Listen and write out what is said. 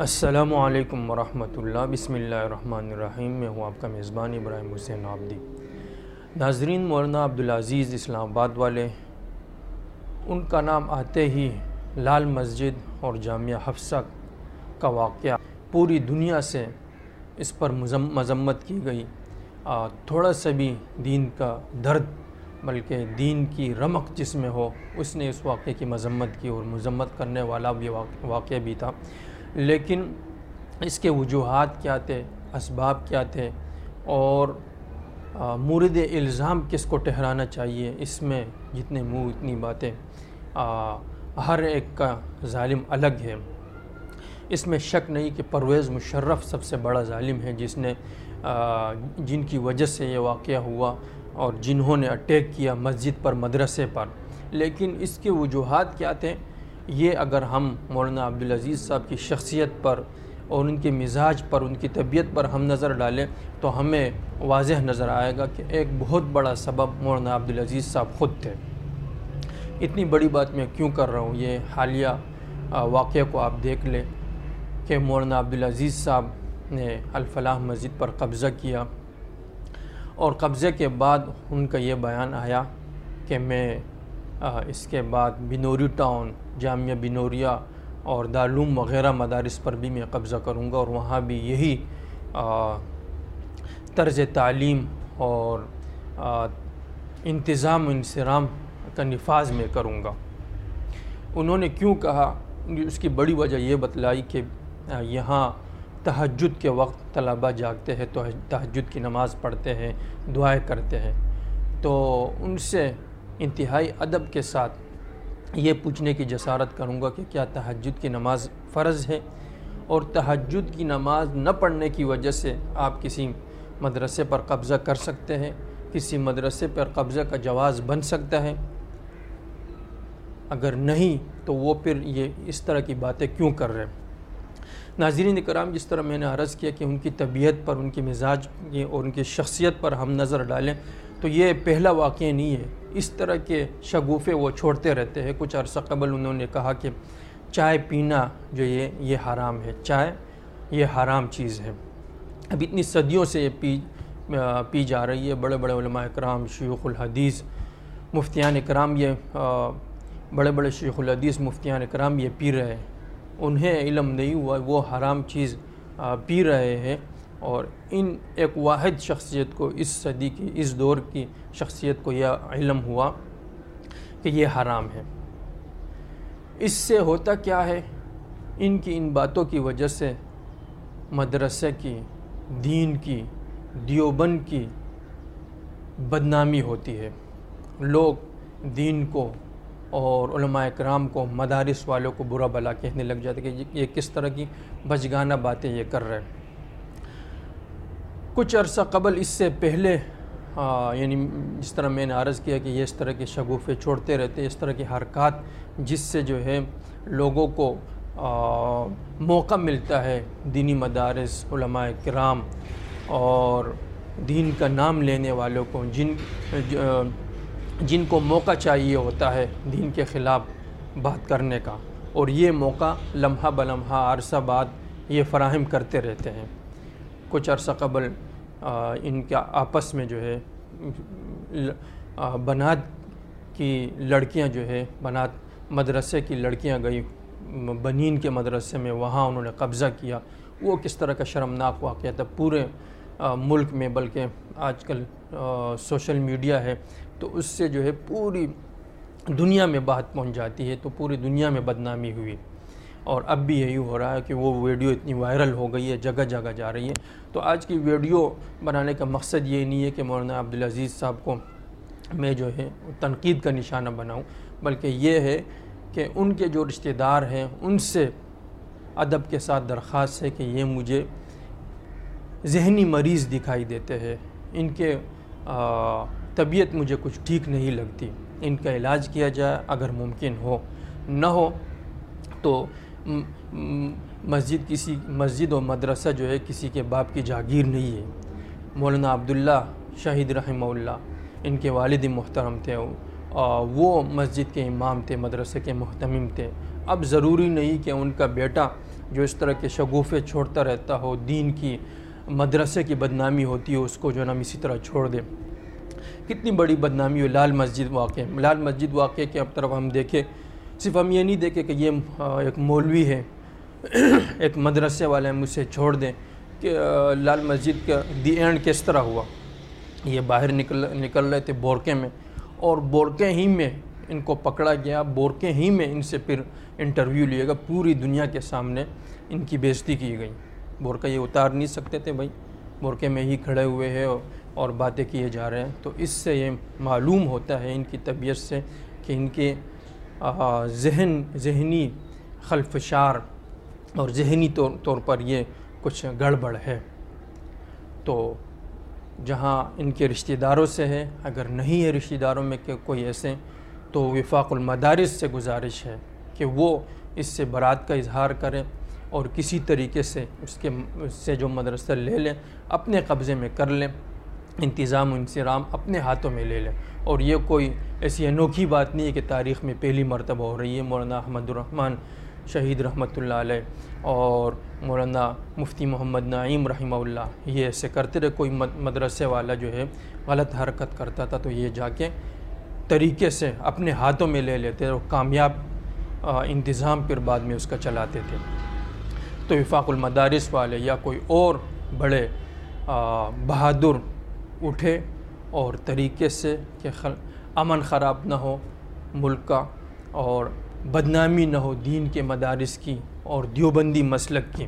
السلام علیکم ورحمۃ اللہ۔ بسم اللہ الرحمن الرحیم۔ میں ہوں آپ کا میزبان ابراہیم حسین عابدی۔ ناظرین، مولانا عبدالعزیز اسلام آباد والے، ان کا نام آتے ہی لال مسجد اور جامعہ حفصہ کا واقعہ پوری دنیا سے اس پر مذمت کی گئی۔ تھوڑا سا بھی دین کا درد بلکہ دین کی رمق جس میں ہو، اس نے اس واقعے کی مذمت کی، اور مذمت کرنے والا بھی واقعہ بھی تھا۔ لیکن اس کے وجوہات کیا تھے، اسباب کیا تھے، اور مورد الزام کس کو ٹھہرانا چاہیے، اس میں جتنے منہ اتنی باتیں، ہر ایک کا ظالم الگ ہے۔ اس میں شک نہیں کہ پرویز مشرف سب سے بڑا ظالم ہے، جن کی وجہ سے یہ واقعہ ہوا اور جنہوں نے اٹیک کیا مسجد پر، مدرسے پر۔ لیکن اس کے وجوہات کیا تھے، یہ اگر ہم مولانا عبدالعزیز صاحب کی شخصیت پر اور ان کے مزاج پر، ان کی طبیعت پر ہم نظر ڈالیں تو ہمیں واضح نظر آئے گا کہ ایک بہت بڑا سبب مولانا عبدالعزیز صاحب خود تھے۔ اتنی بڑی بات میں کیوں کر رہا ہوں، یہ حالیہ واقعہ کو آپ دیکھ لیں کہ مولانا عبدالعزیز صاحب نے الفلاح مسجد پر قبضہ کیا، اور قبضے کے بعد ان کا یہ بیان آیا کہ میں اس کے بعد بنوری ٹاؤن، جامعہ بنوریہ اور دارالعلوم وغیرہ مدارس پر بھی میں قبضہ کروں گا، اور وہاں بھی یہی طرز تعلیم اور انتظام و انصرام کا نفاذ میں کروں گا۔ انہوں نے کیوں کہا، اس کی بڑی وجہ یہ بتلائی کہ یہاں تہجد کے وقت طلباء جاگتے ہیں تو تہجد کی نماز پڑھتے ہیں، دعائیں کرتے ہیں، تو ان سے انتہائی ادب کے ساتھ یہ پوچھنے کی جسارت کروں گا کہ کیا تہجد کی نماز فرض ہے، اور تہجد کی نماز نہ پڑھنے کی وجہ سے آپ کسی مدرسے پر قبضہ کر سکتے ہیں، کسی مدرسے پر قبضہ کا جواز بن سکتا ہے؟ اگر نہیں تو وہ پھر یہ اس طرح کی باتیں کیوں کر رہے ہیں؟ ناظرین کرام، جس طرح میں نے عرض کیا کہ ان کی طبیعت پر، ان کی مزاج اور ان کی شخصیت پر ہم نظر ڈالیں تو یہ پہلا واقعہ نہیں ہے۔ اس طرح کے شگوفے وہ چھوڑتے رہتے ہیں۔ کچھ عرصہ قبل انہوں نے کہا کہ چائے پینا جو یہ حرام ہے، چائے یہ حرام چیز ہے۔ اب اتنی صدیوں سے یہ پی جا رہی ہے۔ بڑے بڑے علماء اکرام، شیوخ الحدیث، مفتیان اکرام، یہ بڑے بڑے شیخ الحدیث مفتیان اکرام یہ پی رہے ہیں، انہیں علم نہیں ہوا، وہ حرام چیز پی رہے ہیں، اور ان ایک واحد شخصیت کو، اس صدی کی، اس دور کی شخصیت کو یہ علم ہوا کہ یہ حرام ہے۔ اس سے ہوتا کیا ہے، ان باتوں کی وجہ سے مدرسے کی، دین کی، دیوبند کی بدنامی ہوتی ہے۔ لوگ دین کو اور علماء اکرام کو، مدارس والوں کو برا بھلا کہنے لگ جاتے کہ یہ کس طرح کی بچگانہ باتیں یہ کر رہے ہیں۔ کچھ عرصہ قبل، اس سے پہلے، یعنی جس طرح میں نے عرض کیا کہ یہ اس طرح کے شگوفے چھوڑتے رہتے، اس طرح کی حرکات جس سے جو ہے لوگوں کو موقع ملتا ہے، دینی مدارس، علماء کرام اور دین کا نام لینے والوں کو، جن کو موقع چاہیے ہوتا ہے دین کے خلاف بات کرنے کا، اور یہ موقع لمحہ بلمحہ، عرصہ بعد یہ فراہم کرتے رہتے ہیں۔ کچھ عرصہ قبل ان کا آپس میں جو ہے بنات کی لڑکیاں جو ہے، بنات مدرسے کی لڑکیاں گئی بنین کے مدرسے میں، وہاں انہوں نے قبضہ کیا۔ وہ کس طرح کا شرمناک واقعہ تھا پورے ملک میں، بلکہ آج کل سوشل میڈیا ہے تو اس سے جو ہے پوری دنیا میں بات پہنچ جاتی ہے، تو پوری دنیا میں بدنامی ہوئی، اور اب بھی یہی ہو رہا ہے کہ وہ ویڈیو اتنی وائرل ہو گئی ہے، جگہ جگہ جا رہی ہے۔ تو آج کی ویڈیو بنانے کا مقصد یہ نہیں ہے کہ مولانا عبدالعزیز صاحب کو میں جو ہے تنقید کا نشانہ بناؤں، بلکہ یہ ہے کہ ان کے جو رشتہ دار ہیں ان سے ادب کے ساتھ درخواست ہے کہ یہ مجھے ذہنی مریض دکھائی دیتے ہیں، ان کے طبیعت مجھے کچھ ٹھیک نہیں لگتی، ان کا علاج کیا جائے اگر ممکن ہو، نہ ہو تو مسجد و مدرسہ جو ہے کسی کے باپ کی جاگیر نہیں ہے۔ مولانا عبداللہ شہید رحمہ اللہ، ان کے والد محترم تھے، وہ مسجد کے امام تھے، مدرسے کے محتمم تھے۔ اب ضروری نہیں کہ ان کا بیٹا جو اس طرح کے شگوفے چھوڑتا رہتا ہو، دین کی مدرسے کی بدنامی ہوتی ہے اس کو جو ہے نا ہم اسی طرح چھوڑ دیں۔ کتنی بڑی بدنامی ہو لال مسجد واقع، لال مسجد واقع کے اب طرف ہم دیکھیں، صرف ہم یہ نہیں دیکھیں کہ یہ ایک مولوی ہے ایک مدرسے والے، ہم اسے چھوڑ دیں کہ لال مسجد کا دی اینڈ کس طرح ہوا۔ یہ باہر نکل رہے تھے بورکے میں، اور بورکے ہی میں ان کو پکڑا گیا، بورکے ہی میں ان سے پھر انٹرویو لیا گیا، پوری دنیا کے سامنے ان کی بےزتی کی گئی۔ بورکہ یہ اتار نہیں سکتے تھے بھائی، بورکے میں ہی کھڑے ہوئے ہیں اور باتیں کیے جا رہے ہیں۔ تو اس سے یہ معلوم ہوتا ہے ان کی طبیعت سے کہ ان کے ذہنی خلفشار اور ذہنی طور پر یہ کچھ گڑبڑ ہے۔ تو جہاں ان کے رشتہ داروں سے ہے، اگر نہیں ہے رشتہ داروں میں کہ کوئی ایسے، تو وفاق المدارس سے گزارش ہے کہ وہ اس سے برات کا اظہار کریں اور کسی طریقے سے اس سے جو مدرسہ لے لیں، اپنے قبضے میں کر لیں، انتظام و انصرام اپنے ہاتھوں میں لے لیں۔ اور یہ کوئی ایسی انوکھی بات نہیں ہے کہ تاریخ میں پہلی مرتبہ ہو رہی ہے۔ مولانا احمد الرحمن شہید رحمۃ اللہ علیہ اور مولانا مفتی محمد نعیم رحمہ اللہ یہ ایسے کرتے رہے۔ کوئی مدرسے والا جو ہے غلط حرکت کرتا تھا تو یہ جا کے طریقے سے اپنے ہاتھوں میں لے لیتے اور کامیاب انتظام پھر بعد میں اس کا چلاتے تھے۔ تو وفاق المدارس والے یا کوئی اور بڑے بہادر اٹھے اور طریقے سے کہ امن خراب نہ ہو ملک کا، اور بدنامی نہ ہو دین کے مدارس کی اور دیوبندی مسلک کی،